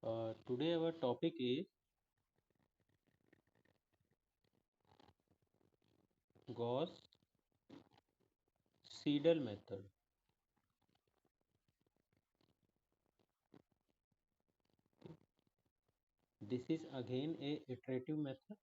Today our topic is Gauss-Seidel method. This is again a iterative method.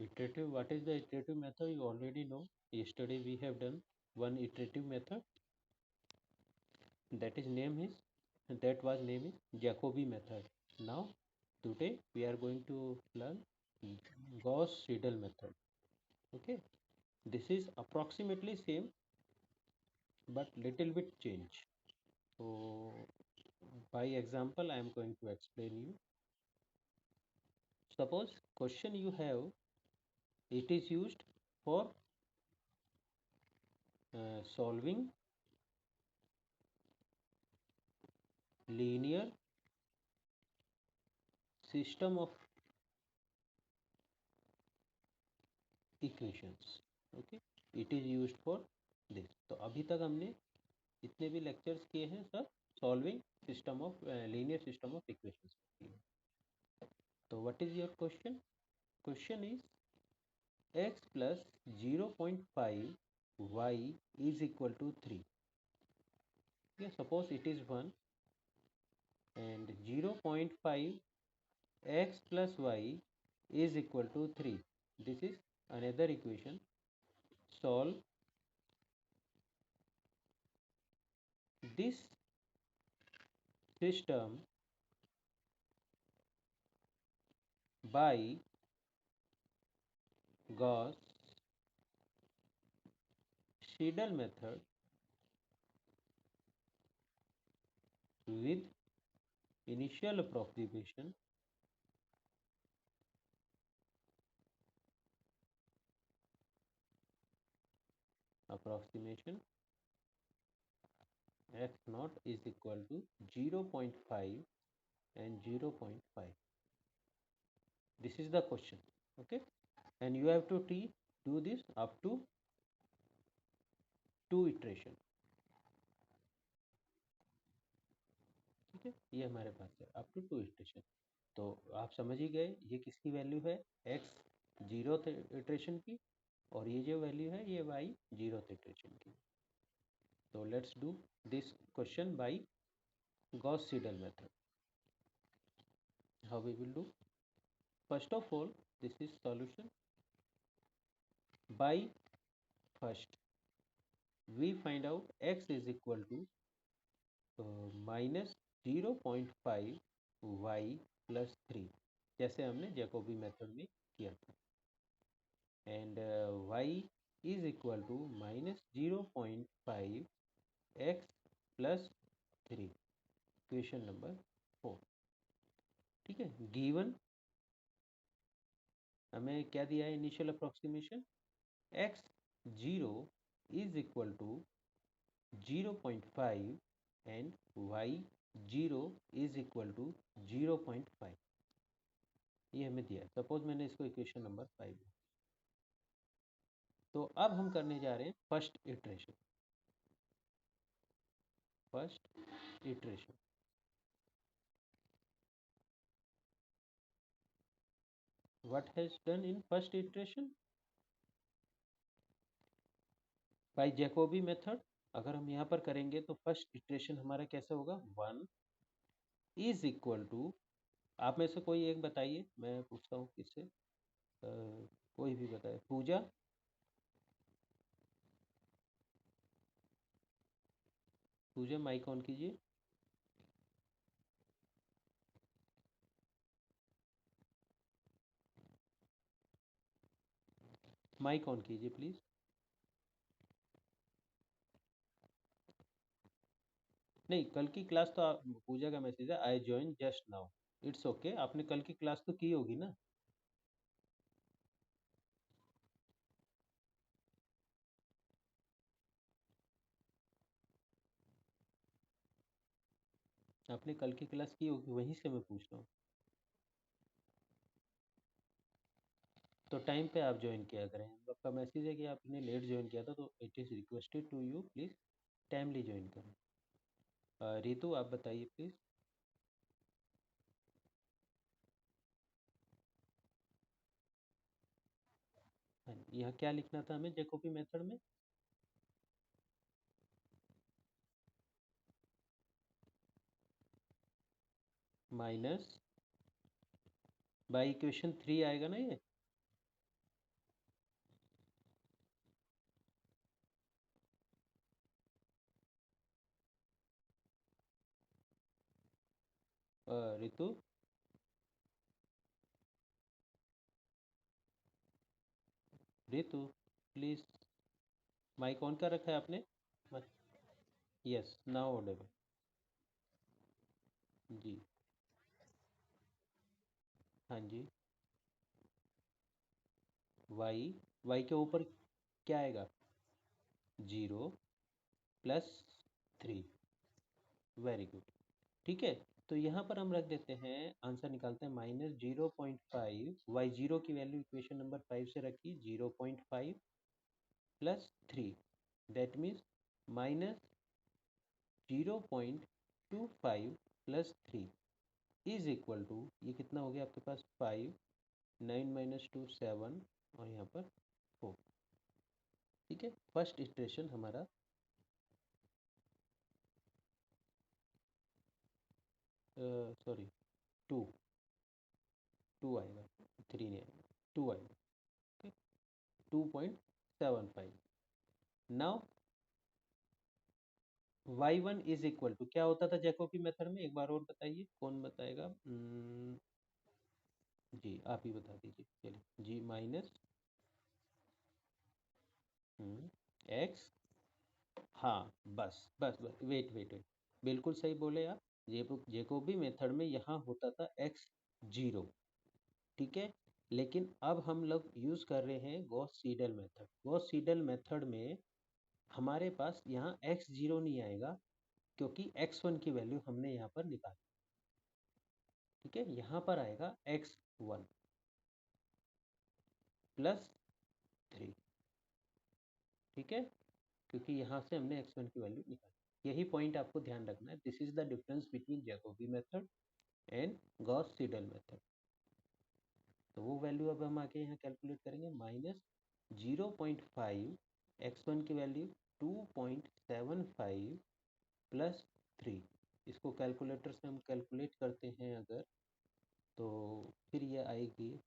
Iterative. What is the iterative method? You already know. Yesterday we have done one iterative method. That is name is that was name is Jacobi method. Now today we are going to learn Gauss-Seidel method. Okay. This is approximately same but little bit change. So by example I am going to explain you. Suppose question you have, it is used for solving linear system of equations. Okay, it is used for this. तो अभी तक हमने जितने भी lectures किए हैं सब solving system of linear system of equations किए हैं. तो what is your question? Question is x plus 0.5 y is equal to 3. Yeah, suppose it is 1 and 0.5 x plus y is equal to 3. This is another equation. Solve this system by Gauss-Seidel method with initial approximation x naught is equal to 0.5 and 0.5. This is the question. Okay, and you have to do this up to 2 iteration. ठीक है, ये हमारे पास है up to 2 iteration. तो आप समझ ही गए ये किसकी वैल्यू है, x जीरोथ इटरेशन की, और ये जो वैल्यू है ये y जीरोथ इटरेशन की. तो let's do this question by Gauss-Seidel method. How we will do? First of all, this is solution. By first we find out x is equal to minus 0.5 y plus 3, जैसे हमने Jacobi method में किया था. And y is equal to minus 0.5 x plus 3, question number 4. ठीक है, given हमें क्या दिया है, initial approximation x 0 is equal to 0.5 and y 0 is equal to 0.5. ये हमें दिया. सपोज मैंने इसको इक्वेशन नंबर 5. तो अब हम करने जा रहे हैं first iteration. What has done in first iteration? By Jacobi method. अगर हम यहाँ पर करेंगे तो फर्स्ट इटरेशन हमारा कैसे होगा, 1 इज इक्वल टू, आप में से कोई एक बताइए, मैं पूछता हूँ किससे, कोई भी बताए. पूजा, माइक ऑन कीजिए. माइक ऑन कीजिए प्लीज. नहीं, कल की क्लास तो पूजा का मैसेज है, I join just now. It's okay, आपने कल की क्लास तो की होगी ना. आपने कल की क्लास की होगी, वहीं से मैं पूछ रहा हूँ. तो टाइम पे आप ज्वाइन किया करें। आपका मैसेज है कि आपने लेट ज्वाइन किया था, तो it is requested to you please timely join करें। रितु आप बताइए प्लीज़। हाँ, यहाँ क्या लिखना था हमें जैकोबी मेथड में? माइनस बाई इक्वेशन 3 आएगा ना ये? Ritu, Ritu please, mike on कर रखा है आपने? Yes, now audible. जी। हाँ जी। वाई, वाई के ऊपर क्या आएगा? 0 प्लस 3। Very good. ठीक है, तो यहाँ पर हम रख देते हैं, आंसर निकालते हैं -0.5। वाई जीरो की वैल्यू इक्वेशन नंबर 5 से रखी 0.5 plus 3, that means -0.25 plus 3 is equal to, ये कितना हो गया आपके पास? 5, 9 माइनस 2 7, और यहाँ पर 4। ठीक है, फर्स्ट इटरेशन हमारा सॉरी 2, 2 आएगा, 3 नहीं आएगा, 2 आएगा। ठीक, 2.75। Now y1 is equal to क्या होता था जैकोबी मेथड में? एक बार और बताइए, कौन बताएगा? जी आप ही बता दीजिए, चलिए जी। माइनस एक्स, हाँ बस बस बस, वेट वेट वेट, बिल्कुल सही बोले आप। जेकोबी मेथड में यहाँ होता था एक्स जीरो। ठीक है, लेकिन अब हम लोग यूज़ कर रहे हैं Gauss Seidel method. Gauss Seidel method में हमारे पास यहाँ एक्स जीरो नहीं आएगा, क्योंकि एक्स वन की वैल्यू हमने यहाँ पर निकाली। ठीक है, यहाँ पर आएगा एक्स वन प्लस 3। ठीक है, क्योंकि यहाँ से हमने एक्स वन की वैल्यू निकाली। यही पॉइंट आपको ध्यान रखना है। This is the difference between Jacobi method and Gauss Seidel method. तो वो वैल्यू अब हम आके यहाँ कैलकुलेट करेंगे। -0.5, एक्स वन की वैल्यू 2.75 प्लस 3। इसको कैलकुलेटर से हम कैलकुलेट करते हैं अगर, तो फिर ये आएगी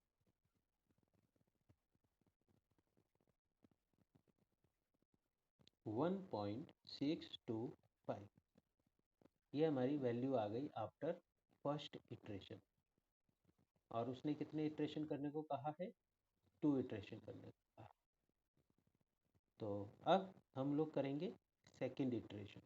1.625। ये हमारी वैल्यू आ गई आफ्टर फर्स्ट इटरेशन। और उसने कितने इटरेशन करने को कहा है? 2 इटरेशन करने को कहा। तो अब हम लोग करेंगे सेकेंड इटरेशन।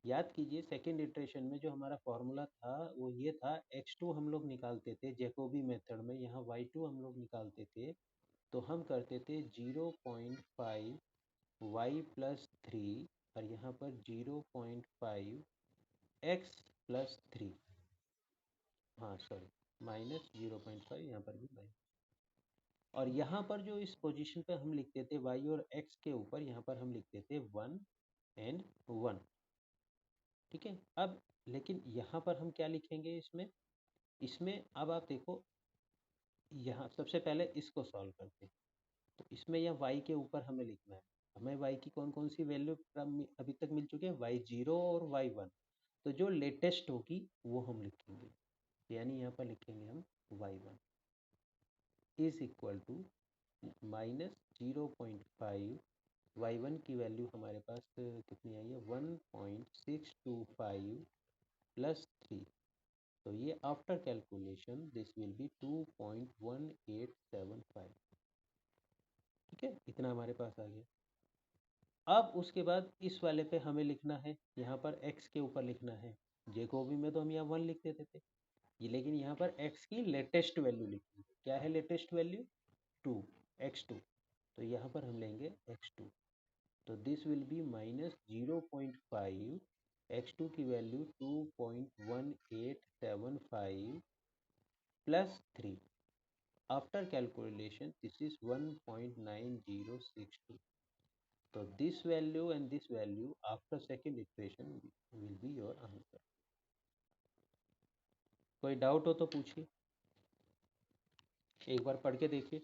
याद कीजिए, सेकेंड इटरेशन में जो हमारा फॉर्मूला था वो ये था, x2 हम लोग निकालते थे जैकोबी मेथड में, यहाँ y2 हम लोग निकालते थे। तो हम करते थे 0.5 y प्लस 3, और यहाँ पर 0.5 x प्लस 3। हाँ सॉरी, -0.5, यहाँ पर भी माइनस। और यहाँ पर जो इस पोजीशन पे हम लिखते थे y और x के ऊपर, यहाँ पर हम लिखते थे 1 एंड 1। ठीक है, अब लेकिन यहाँ पर हम क्या लिखेंगे इसमें? इसमें अब आप देखो, यहाँ सबसे पहले इसको सॉल्व करते हैं। तो इसमें यह y के ऊपर हमें लिखना है। हमें y की कौन कौन सी वैल्यू अभी तक मिल चुकी है? y0 और y1। तो जो लेटेस्ट होगी वो हम लिखेंगे, यानी यहाँ पर लिखेंगे हम y1 is equal to -0.5। y1 की वैल्यू हमारे पास कितनी आई है? 1.625 प्लस 3। तो ये after calculation this will be 2.1875। ठीक है, इतना हमारे पास आ गया। अब उसके बाद इस वाले पे हमें लिखना है, यहाँ पर x के ऊपर लिखना है। जेकोबी में तो हम यहाँ 1 लिख देते थे, ये लेकिन यहाँ पर x की लेटेस्ट वैल्यू लिखनी है। क्या है लेटेस्ट वैल्यू? 2, x2। तो यहाँ पर हम लेंगे x2। तो दिस विल बी -0.5 x2 की value 2.1875 plus 3. After calculation, this is 1.9062. So this value and this value after second equation will be your answer. कोई डाउट हो तो पूछिए, एक बार पढ़ के देखिए.